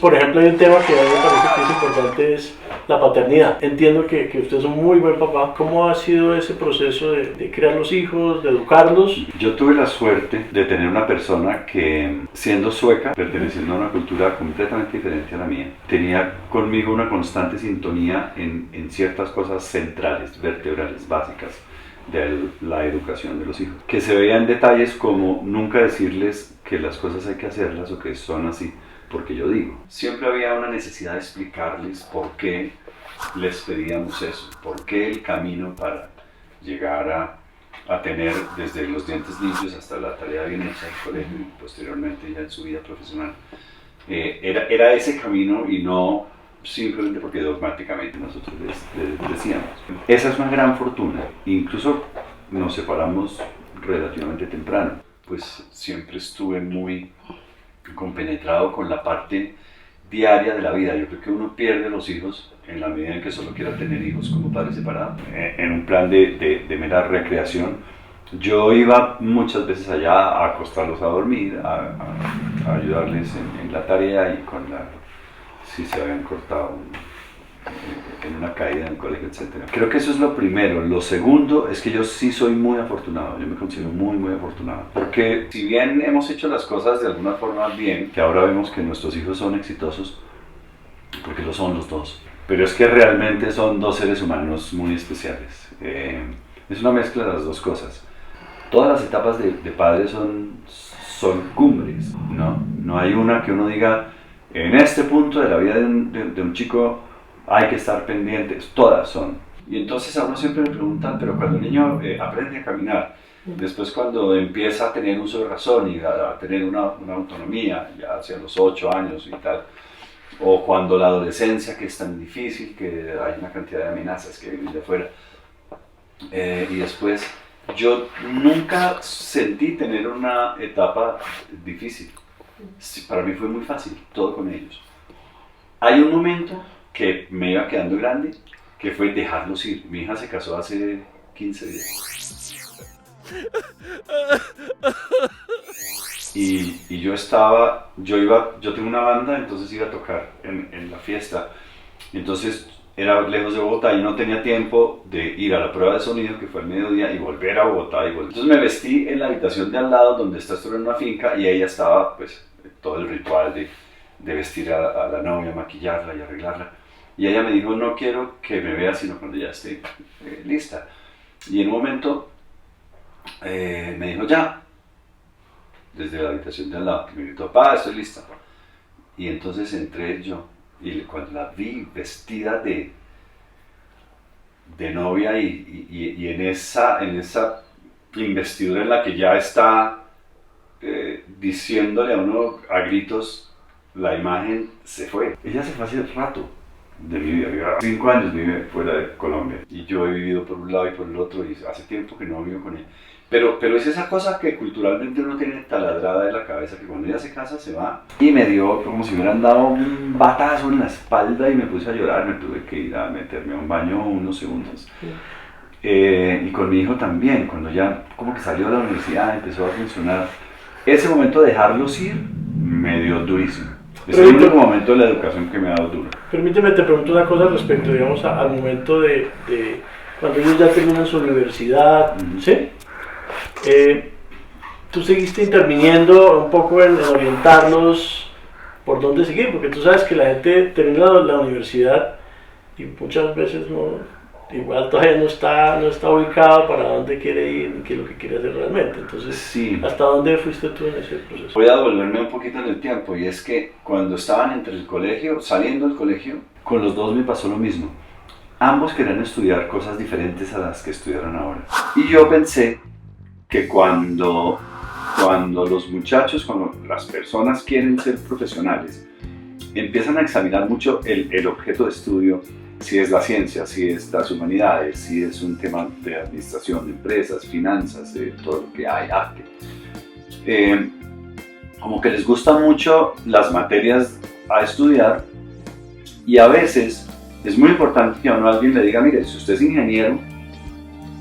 por ejemplo, hay un tema que a mí me parece que es importante, es la paternidad. Entiendo que usted es un muy buen papá. ¿Cómo ha sido ese proceso de criar los hijos, de educarlos? Yo tuve la suerte de tener una persona que, siendo sueca, perteneciendo a una cultura completamente diferente a la mía, tenía conmigo una constante sintonía en ciertas cosas centrales, vertebrales, básicas de la educación de los hijos, que se veía en detalles como nunca decirles que las cosas hay que hacerlas o que son así porque yo digo. Siempre había una necesidad de explicarles por qué les pedíamos eso, por qué el camino para llegar a tener desde los dientes limpios hasta la tarea bien hecha del colegio y posteriormente ya en su vida profesional. Era ese camino y no simplemente porque dogmáticamente nosotros les decíamos. Esa es una gran fortuna. Incluso nos separamos relativamente temprano, pues siempre estuve muy compenetrado con la parte diaria de la vida. Yo creo que uno pierde los hijos en la medida en que solo quiera tener hijos como padre separado. En un plan de mera recreación, yo iba muchas veces allá a acostarlos a dormir, a ayudarles en la tarea y si se habían cortado en una caída en el colegio, etc. Creo que eso es lo primero. Lo segundo es que yo sí soy muy afortunado, yo me considero muy, muy afortunado. Porque si bien hemos hecho las cosas de alguna forma bien, que ahora vemos que nuestros hijos son exitosos, porque lo son los dos, pero es que realmente son dos seres humanos muy especiales. Es una mezcla de las dos cosas. Todas las etapas de padre son cumbres, ¿no? No hay una que uno diga, en este punto de la vida de un chico hay que estar pendientes, todas son. Y entonces a uno siempre le preguntan, pero cuando el niño aprende a caminar, después cuando empieza a tener uso de razón y a tener una autonomía, ya hacia los 8 años y tal, o cuando la adolescencia, que es tan difícil, que hay una cantidad de amenazas que vienen de afuera, y después yo nunca sentí tener una etapa difícil. Para mí fue muy fácil, todo con ellos. Hay un momento que me iba quedando grande, que fue dejarlos ir. Mi hija se casó hace 15 días. Y yo tengo una banda, entonces iba a tocar en la fiesta. Entonces era lejos de Bogotá y no tenía tiempo de ir a la prueba de sonido, que fue al mediodía, y volver a Bogotá. Entonces me vestí en la habitación de al lado, donde está esto en una finca, y ella estaba, pues, todo el ritual de vestir a la novia, maquillarla y arreglarla. Y ella me dijo, no quiero que me veas sino cuando ya esté lista. Y en un momento me dijo, ya, desde la habitación de al lado, me gritó, papá, estoy lista. Y entonces entré yo, y cuando la vi vestida de novia y en esa investidura en la que ya está diciéndole a uno a gritos, la imagen se fue. Ella se fue hace rato de mi vida. 5 años vive fuera de Colombia y yo he vivido por un lado y por el otro y hace tiempo que no vivo con ella. Pero es esa cosa que culturalmente uno tiene taladrada en la cabeza, que cuando ella se casa se va. Y me dio como si me hubieran dado un batazo en la espalda y me puse a llorar. Me tuve que ir a meterme a un baño unos segundos. Y con mi hijo también, cuando ya como que salió de la universidad, empezó a funcionar. Ese momento de dejarlos ir me dio durísimo. Es el único momento de la educación que me ha dado duro. Permíteme, te pregunto una cosa respecto, digamos, al momento de cuando ellos ya terminan su universidad, ¿sí? Tú seguiste interviniendo un poco en orientarlos por dónde seguir, porque tú sabes que la gente termina la universidad y muchas veces igual todavía no está ubicado para dónde quiere ir, qué es lo que quiere hacer realmente. Entonces, sí. ¿Hasta dónde fuiste tú en ese proceso? Voy a devolverme un poquito en el tiempo, y es que cuando estaban entre el colegio, saliendo del colegio, con los dos me pasó lo mismo. Ambos querían estudiar cosas diferentes a las que estudiaron ahora. Y yo pensé que cuando los muchachos, cuando las personas quieren ser profesionales, empiezan a examinar mucho el objeto de estudio, si es la ciencia, si es las humanidades, si es un tema de administración de empresas, finanzas, de todo lo que hay, arte. Como que les gustan mucho las materias a estudiar, y a veces es muy importante que a alguien le diga, mire, si usted es ingeniero,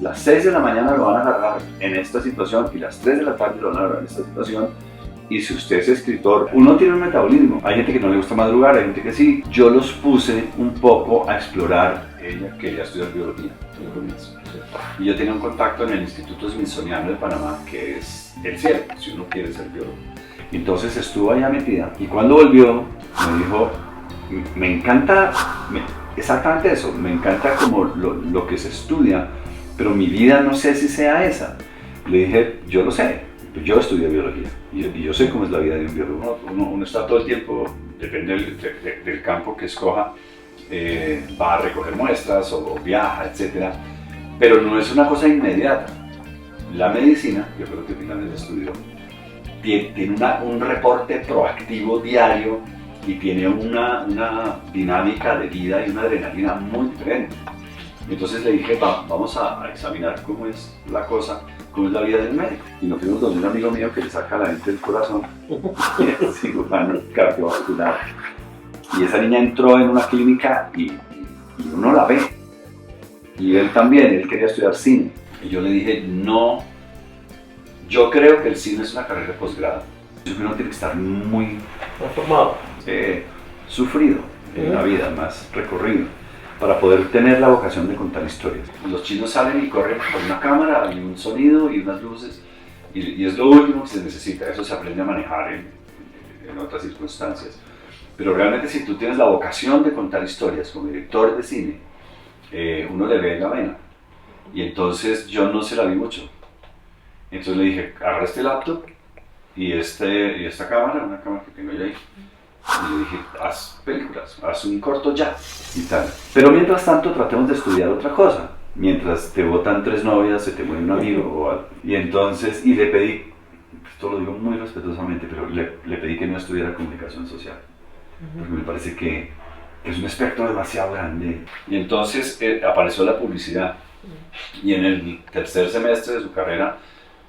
las 6 de la mañana lo van a agarrar en esta situación y las 3 de la tarde lo van a agarrar en esta situación, y si usted es escritor, uno tiene un metabolismo. Hay gente que no le gusta madrugar, hay gente que sí. Yo los puse un poco a explorar. Ella quería estudiar biología. Y yo tenía un contacto en el Instituto Smithsoniano de Panamá, que es el cielo, si uno quiere ser biólogo. Entonces estuvo allá metida. Y cuando volvió, me dijo, me encanta, exactamente eso, me encanta como lo que se estudia, pero mi vida no sé si sea esa. Le dije, yo lo sé, yo estudié biología y yo sé cómo es la vida de un biólogo. Uno está todo el tiempo, depende del campo que escoja, va a recoger muestras o viaja, etc. Pero no es una cosa inmediata. La medicina, yo creo que finalmente estudió, tiene un reporte proactivo diario y tiene una dinámica de vida y una adrenalina muy diferente. Entonces le dije, vamos a examinar cómo es la cosa, cómo es la vida del médico. Y nos fuimos donde un amigo mío que le saca a la gente del corazón, y es cirujano cardiovascular. Y esa niña entró en una clínica y uno la ve. Y él también, él quería estudiar cine. Y yo le dije, no, yo creo que el cine es una carrera de posgrado. Yo creo que uno tiene que estar muy formado, sufrido en la vida, más recorrido, para poder tener la vocación de contar historias. Los chinos salen y corren con una cámara y un sonido y unas luces, y es lo último que se necesita. Eso se aprende a manejar en otras circunstancias. Pero realmente si tú tienes la vocación de contar historias como director de cine, uno le ve la vena. Y entonces yo no se la vi mucho. Entonces le dije, agarra este laptop y esta cámara, una cámara que tengo yo ahí. Y le dije, haz películas, haz un corto ya y tal. Pero mientras tanto tratemos de estudiar otra cosa. Mientras te botan 3 novias, se te muere un amigo o algo. Y entonces, y le pedí, esto lo digo muy respetuosamente, pero le pedí que no estudiara comunicación social. Porque me parece que es un espectro demasiado grande. Y entonces apareció la publicidad. Y en el tercer semestre de su carrera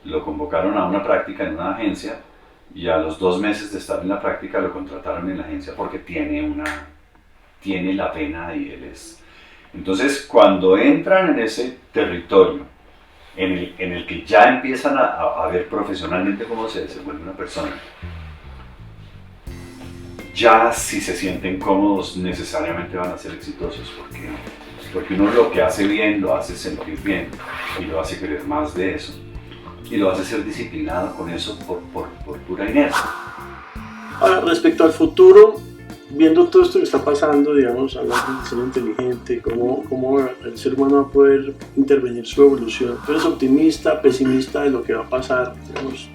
lo convocaron a una práctica en una agencia. Y a los 2 meses de estar en la práctica lo contrataron en la agencia porque tiene la pena y él es. Entonces, cuando entran en ese territorio en el que ya empiezan a ver profesionalmente cómo se desenvuelve una persona, ya si se sienten cómodos necesariamente van a ser exitosos, porque uno lo que hace bien lo hace sentir bien y lo hace querer más de eso. Y lo hace ser disciplinado con eso por pura inercia. Ahora, respecto al futuro, viendo todo esto que está pasando, digamos, hablando del ser inteligente, cómo el ser humano va a poder intervenir su evolución, ¿tú eres optimista, pesimista de lo que va a pasar? Digamos,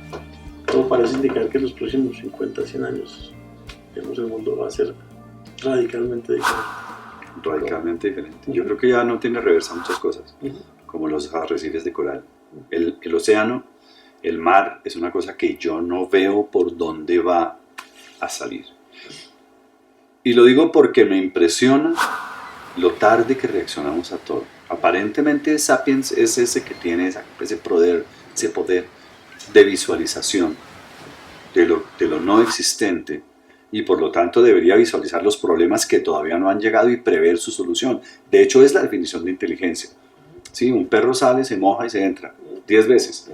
todo parece indicar que en los próximos 50, 100 años, digamos, el mundo va a ser radicalmente diferente. Radicalmente diferente. Yo creo que ya no tiene reversa muchas cosas, como los arrecifes de coral. El océano, el mar, es una cosa que yo no veo por dónde va a salir. Y lo digo porque me impresiona lo tarde que reaccionamos a todo. Aparentemente Sapiens es ese que tiene ese poder de visualización de lo no existente, y por lo tanto debería visualizar los problemas que todavía no han llegado y prever su solución. De hecho, es la definición de inteligencia. Sí, un perro sale, se moja y se entra 10 veces.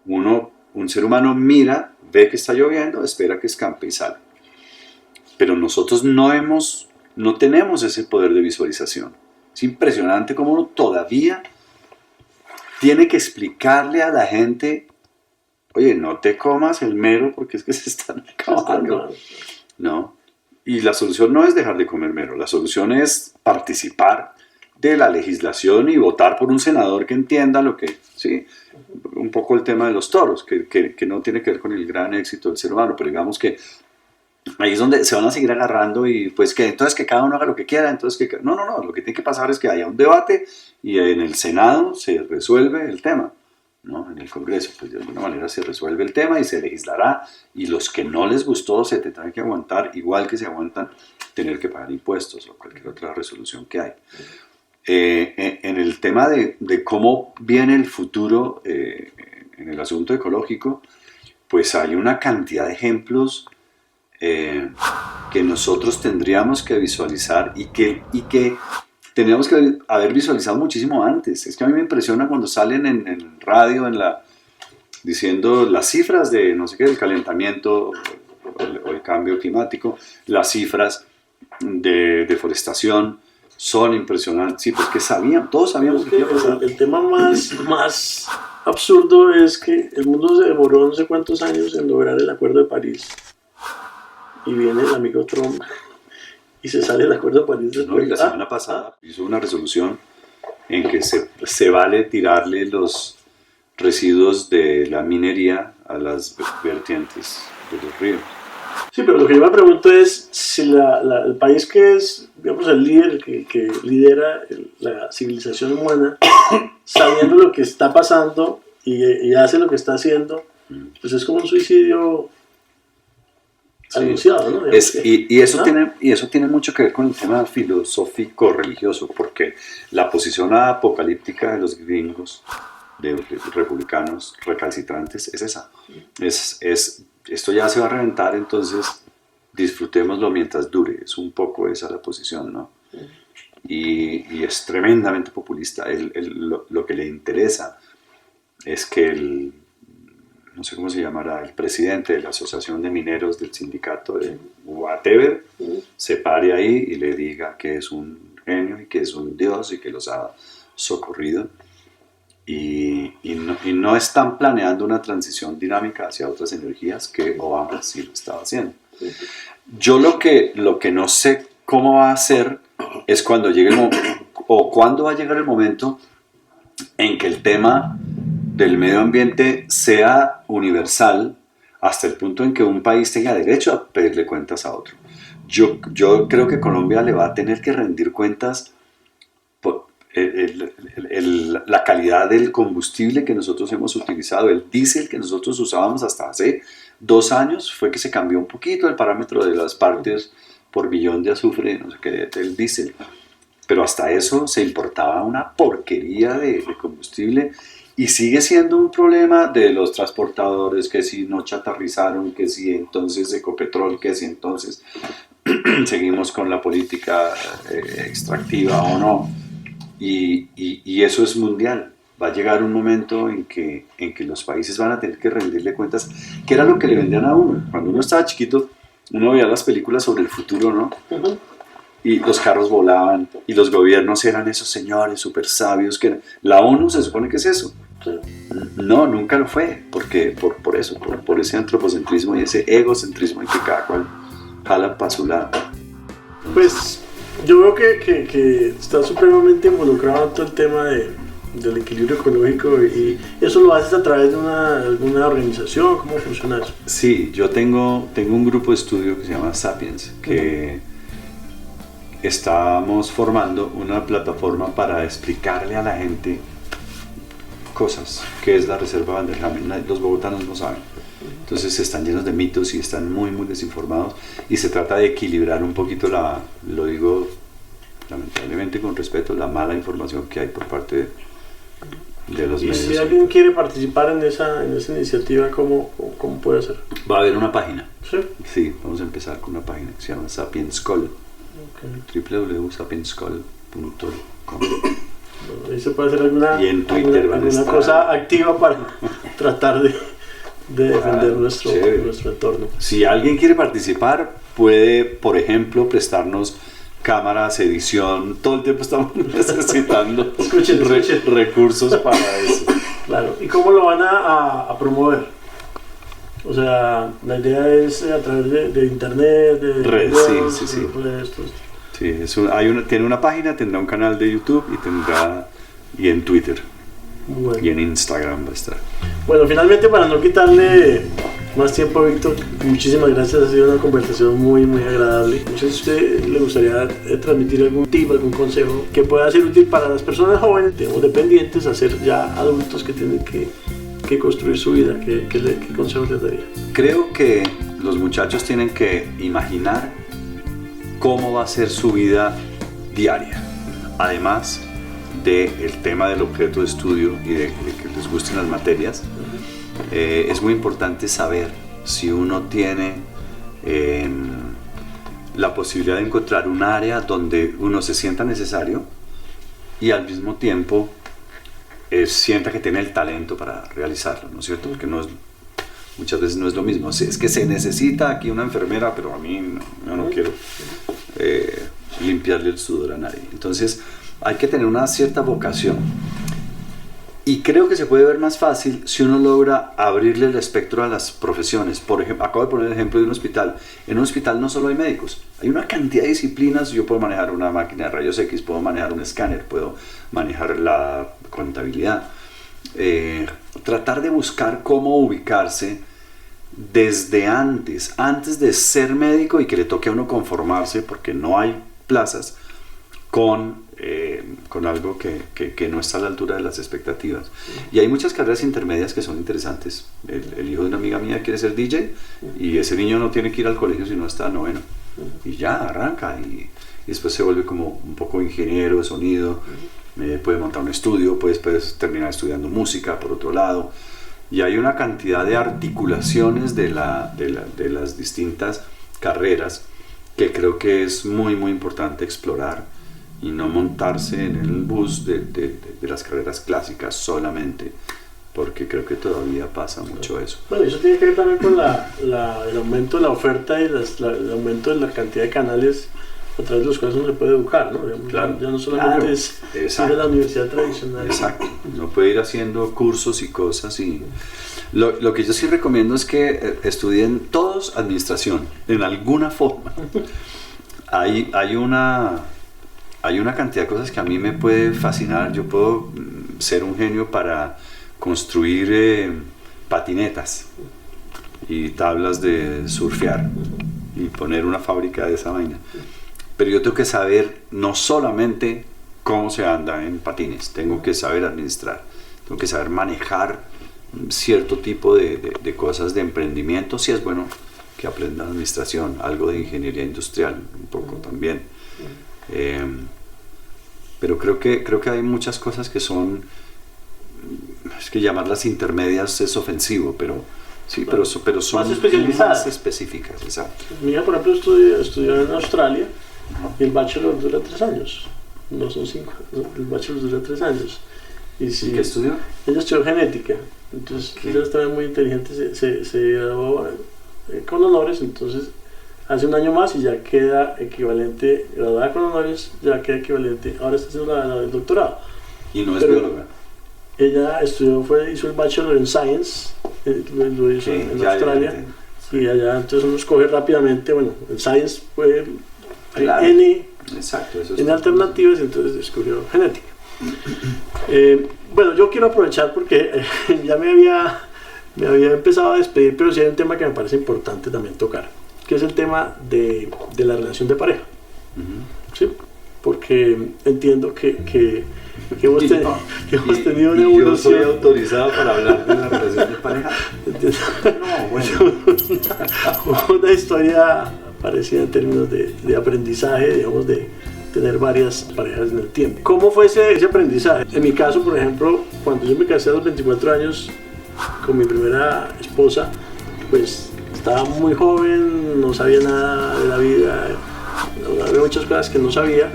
Un ser humano mira, ve que está lloviendo, espera que escampe y sale. Pero nosotros no tenemos ese poder de visualización. Es impresionante cómo uno todavía tiene que explicarle a la gente, oye, no te comas el mero porque es que se están acabando. No. Y la solución no es dejar de comer mero, la solución es participar de la legislación y votar por un senador que entienda lo que, sí, un poco el tema de los toros, que no tiene que ver con el gran éxito del ser humano, pero digamos que ahí es donde se van a seguir agarrando y pues que entonces que cada uno haga lo que quiera, entonces que no, lo que tiene que pasar es que haya un debate y en el Senado se resuelve el tema, ¿no? En el Congreso, pues de alguna manera se resuelve el tema y se legislará, y los que no les gustó se tendrán que aguantar, igual que se aguantan tener que pagar impuestos o cualquier otra resolución que hay. En el tema de cómo viene el futuro en el asunto ecológico, pues hay una cantidad de ejemplos que nosotros tendríamos que visualizar y que tendríamos que haber visualizado muchísimo antes. Es que a mí me impresiona cuando salen en radio, diciendo las cifras de no sé qué, del calentamiento o el cambio climático, las cifras de deforestación son impresionantes. Sí, pues que todos sabíamos que iba a pasar. El tema más absurdo es que el mundo se demoró no sé cuántos años en lograr el Acuerdo de París. Y viene el amigo Trump y se sale el Acuerdo de París después. No, y la semana pasada hizo una resolución en que se vale tirarle los residuos de la minería a las vertientes de los ríos. Sí, pero lo que yo me pregunto es si el país que es, digamos, el líder, que lidera la civilización humana, sabiendo lo que está pasando y hace lo que está haciendo, pues es como un suicidio anunciado, ¿no? Y eso tiene mucho que ver con el tema filosófico religioso, porque la posición apocalíptica de los gringos, de republicanos recalcitrantes, es esa. Esto ya se va a reventar, entonces disfrutémoslo mientras dure. Es un poco esa la posición, ¿no? Y es tremendamente populista. Lo que le interesa es que no sé cómo se llamará, el presidente de la Asociación de Mineros del sindicato de whatever, se pare ahí y le diga que es un genio y que es un dios y que los ha socorrido. Y no están planeando una transición dinámica hacia otras energías, que Obama sí lo estaba haciendo. Yo lo que no sé cómo va a ser es cuando llegue o cuándo va a llegar el momento en que el tema del medio ambiente sea universal hasta el punto en que un país tenga derecho a pedirle cuentas a otro. Yo creo que Colombia le va a tener que rendir cuentas por la calidad del combustible que nosotros hemos utilizado. El diésel que nosotros usábamos hasta hace 2 años fue que se cambió un poquito el parámetro de las partes por billón de azufre, no sé qué, del diésel. Pero hasta eso se importaba una porquería de combustible. Y sigue siendo un problema de los transportadores, que si no chatarrizaron, que si entonces Ecopetrol, que si entonces seguimos con la política extractiva o no. Y eso es mundial. Va a llegar un momento en que los países van a tener que rendirle cuentas, que era lo que le vendían a uno. Cuando uno estaba chiquito, uno veía las películas sobre el futuro, ¿no? Uh-huh. Y los carros volaban, y los gobiernos eran esos señores súper sabios. La ONU se supone que es eso. No, nunca lo fue, porque por eso, por ese antropocentrismo y ese egocentrismo en que cada cual jala para su lado. Pues yo veo que está supremamente involucrado en todo el tema del equilibrio ecológico, y eso lo haces a través de alguna organización. ¿Cómo funciona eso? Sí, yo tengo un grupo de estudio que se llama Sapiens, que estamos formando una plataforma para explicarle a la gente cosas, que es la reserva Vanderhamen. Los bogotanos no saben, entonces están llenos de mitos y están muy desinformados, y se trata de equilibrar un poquito lo digo lamentablemente con respeto, la mala información que hay por parte de los medios. Y si alguien quiere participar en esa iniciativa, ¿cómo puede hacer? Va a haber una página. Sí, vamos a empezar con una página que se llama Sapienscol. www.sapienscol.com. Ahí se puede hacer alguna cosa activa para tratar de defender nuestro entorno. Si alguien quiere participar, puede, por ejemplo, prestarnos cámaras, edición. Todo el tiempo estamos necesitando recursos para eso. Claro. ¿Y cómo lo van a promover? O sea, la idea es a través de internet, de redes, videos, sí. Redes, Sí, tiene una página, tendrá un canal de YouTube y en Twitter. Bueno. Y en Instagram va a estar. Bueno, finalmente, para no quitarle más tiempo a Víctor, muchísimas gracias, ha sido una conversación muy agradable. No sé si a usted le gustaría transmitir algún tip, algún consejo que pueda ser útil para las personas jóvenes, digamos, dependientes, a ser ya adultos que tienen que construir su vida. ¿Qué consejos les daría? Creo que los muchachos tienen que imaginar cómo va a ser su vida diaria, además del tema del objeto de estudio y de que les gusten las materias. Es muy importante saber si uno tiene la posibilidad de encontrar un área donde uno se sienta necesario y al mismo tiempo sienta que tiene el talento para realizarlo, ¿no es cierto? Porque muchas veces no es lo mismo. Es que se necesita aquí una enfermera, pero a mí no, yo no quiero limpiarle el sudor a nadie. Entonces hay que tener una cierta vocación. Y creo que se puede ver más fácil si uno logra abrirle el espectro a las profesiones. Por ejemplo, acabo de poner el ejemplo de un hospital. En un hospital no solo hay médicos, hay una cantidad de disciplinas. Yo puedo manejar una máquina de rayos X, puedo manejar un escáner, puedo manejar la contabilidad. Tratar de buscar cómo ubicarse desde antes de ser médico y que le toque a uno conformarse, porque no hay plazas, con algo que no está a la altura de las expectativas. Y hay muchas carreras intermedias que son interesantes. El hijo de una amiga mía quiere ser DJ y ese niño no tiene que ir al colegio si no está noveno. Y ya arranca y después se vuelve como un poco ingeniero de sonido, puede montar un estudio, puede terminar estudiando música por otro lado. Y hay una cantidad de articulaciones de las distintas carreras que creo que es muy muy importante explorar y no montarse en el bus de las carreras clásicas solamente, porque creo que todavía pasa mucho eso. Bueno, eso tiene que ver también con el aumento de la oferta y el aumento de la cantidad de canales a través de los cuales uno se puede educar, ¿no? Claro, ya no solamente es ir a la universidad tradicional. Exacto, uno puede ir haciendo cursos y cosas. Y lo que yo sí recomiendo es que estudien todos administración, en alguna forma. Hay una cantidad de cosas que a mí me puede fascinar. Yo puedo ser un genio para construir patinetas y tablas de surfear y poner una fábrica de esa vaina. Pero yo tengo que saber no solamente cómo se anda en patines, tengo que saber administrar, tengo que saber manejar cierto tipo de cosas de emprendimiento. Si es bueno que aprenda administración, algo de ingeniería industrial, un poco también. Pero creo que hay muchas cosas que son, es que llamarlas intermedias es ofensivo, pero sí, pero son más especializadas, más específicas. Exacto. Mi hija, por ejemplo, estudió en Australia y el bachelor dura 3 años, no son 5, el bachelor dura 3 años. ¿Y qué estudió? Ella estudió genética, entonces ella estaba muy inteligente, se graduó con honores, entonces hace un año más y ya queda equivalente, graduada con honores, ya queda equivalente, ahora está haciendo el doctorado. ¿Y no es bióloga? Ella hizo el Bachelor en Science, lo hizo en Australia, y allá entonces uno escoge rápidamente, bueno, en Science hay N alternativas, entonces descubrió genética. Bueno, yo quiero aprovechar porque ya me había empezado a despedir, pero sí hay un tema que me parece importante también tocar, que es el tema de la relación de pareja. ¿Sí? Porque entiendo que hemos tenido una evolución. Yo soy autorizado para hablar de la relación de pareja. No, bueno. Una historia parecida en términos de aprendizaje, digamos, de tener varias parejas en el tiempo. ¿Cómo fue ese aprendizaje? En mi caso, por ejemplo, cuando yo me casé a los 24 años con mi primera esposa, pues estaba muy joven, no sabía nada de la vida, había muchas cosas que no sabía,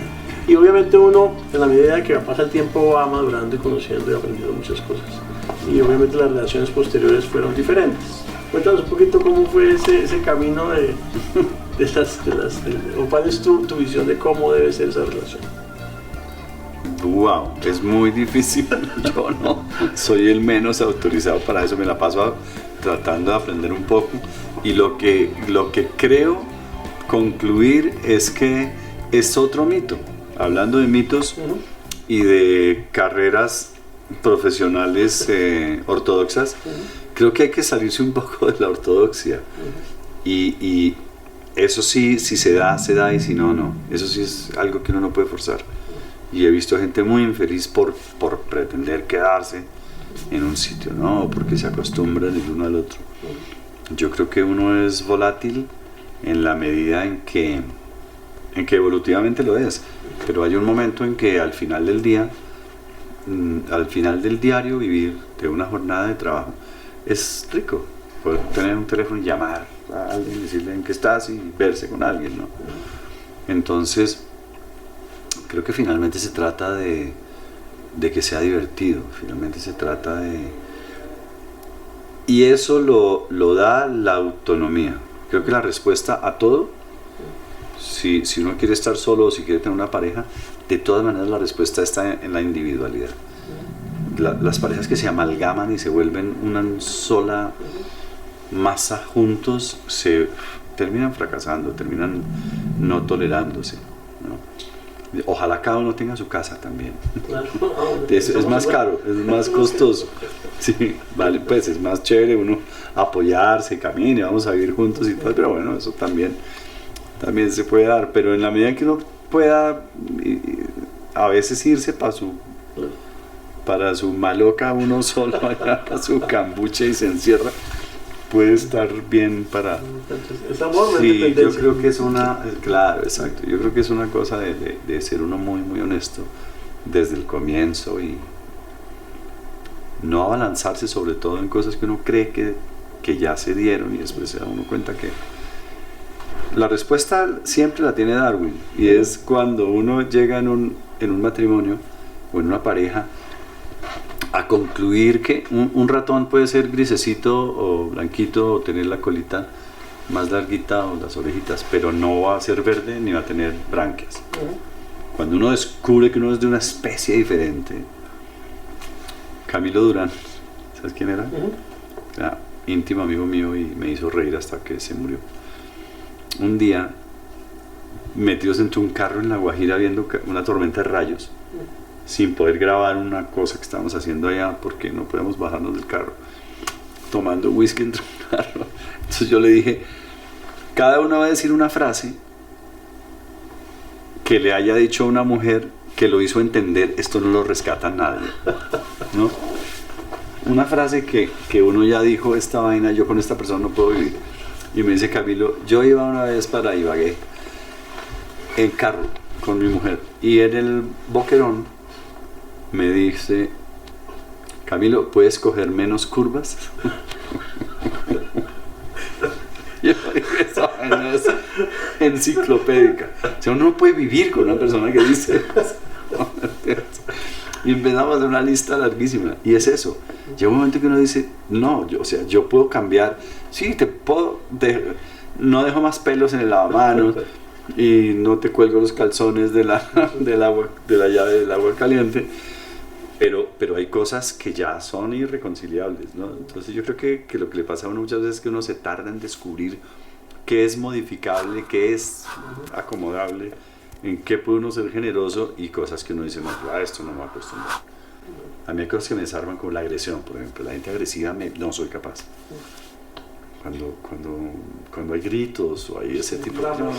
y obviamente uno, en la medida que pasa el tiempo, va madurando y conociendo y aprendiendo muchas cosas, y obviamente las relaciones posteriores fueron diferentes. Cuéntanos un poquito cómo fue ese camino o cuál es tu visión de cómo debe ser esa relación. Wow, es muy difícil. Yo no soy el menos autorizado para eso, me la paso tratando de aprender un poco, y lo que creo concluir es que es otro mito. Hablando de mitos y de carreras profesionales ortodoxas, creo que hay que salirse un poco de la ortodoxia, y eso sí, si se da, y si no, no. Eso sí es algo que uno no puede forzar. Y he visto gente muy infeliz por pretender quedarse en un sitio, ¿no? Porque se acostumbran el uno al otro. Yo creo que uno es volátil en la medida en que evolutivamente lo es. Pero hay un momento en que al final del día, al final del diario vivir de una jornada de trabajo, es rico. Poder tener un teléfono y llamar a alguien, decirle en qué estás y verse con alguien, ¿no? Entonces, creo que finalmente se trata de de que sea divertido. Finalmente se trata de... Y eso lo da la autonomía. Creo que la respuesta a todo, si uno quiere estar solo o si quiere tener una pareja, de todas maneras la respuesta está en la individualidad. Las parejas que se amalgaman y se vuelven una sola masa juntos se terminan fracasando, terminan no tolerándose, ¿no? Ojalá cada uno tenga su casa también. Claro. Es más caro, es más costoso. Sí, vale, pues es más chévere uno apoyarse, camine, vamos a vivir juntos y todo, pero bueno, eso también se puede dar, pero en la medida que uno pueda a veces irse para su maloca uno solo allá, para su cambuche y se encierra, puede estar bien para... Es amor, no es sí, dependencia. yo creo que es una... Claro, exacto. Yo creo que es una cosa de ser uno muy, muy honesto desde el comienzo y no abalanzarse sobre todo en cosas que uno cree que ya se dieron y después se da uno cuenta que... La respuesta siempre la tiene Darwin y es cuando uno llega en un matrimonio o en una pareja a concluir que un ratón puede ser grisecito o blanquito o tener la colita más larguita o las orejitas, pero no va a ser verde ni va a tener branquias. Cuando uno descubre que uno es de una especie diferente. Camilo Durán, ¿sabes quién era? Era íntimo amigo mío y me hizo reír hasta que se murió. Un día metidos entre un carro en La Guajira viendo una tormenta de rayos, sin poder grabar una cosa que estábamos haciendo allá porque no podíamos bajarnos del carro, tomando whisky entre un carro. Entonces yo le dije, cada uno va a decir una frase que le haya dicho a una mujer que lo hizo entender, esto no lo rescata nadie, ¿no? Una frase que uno ya dijo, esta vaina, yo con esta persona no puedo vivir. Y me dice Camilo, yo iba una vez para Ibagué en carro con mi mujer y en el boquerón me dice, Camilo, ¿puedes coger menos curvas? Yo dije, esa vaina es enciclopédica. O sea, uno no puede vivir con una persona que dice eso. Y empezamos a hacer una lista larguísima. Y es eso. Llega un momento que uno dice, no, yo puedo cambiar. Sí, no dejo más pelos en el lavamanos y no te cuelgo los calzones de la llave del agua caliente. Pero hay cosas que ya son irreconciliables, ¿no? Entonces yo creo que lo que le pasa a uno muchas veces es que uno se tarda en descubrir qué es modificable, qué es acomodable, en qué puede uno ser generoso y cosas que uno dice, no, yo a esto no me acostumbro. A mí hay cosas que me desarman como la agresión, por ejemplo, la gente agresiva no soy capaz. Cuando hay gritos o hay ese tipo de cosas,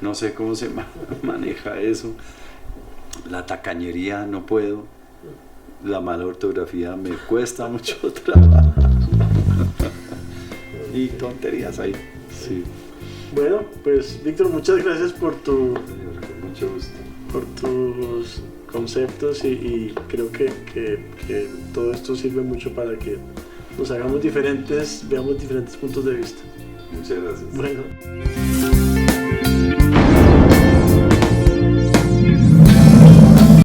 no sé cómo se maneja eso. La tacañería no puedo. La mala ortografía me cuesta mucho trabajo. Y tonterías ahí. Sí. Bueno, pues Víctor, muchas gracias por Con mucho gusto. por tus conceptos y creo que todo esto sirve mucho para que nos hagamos diferentes, veamos diferentes puntos de vista. Muchas gracias. Bueno.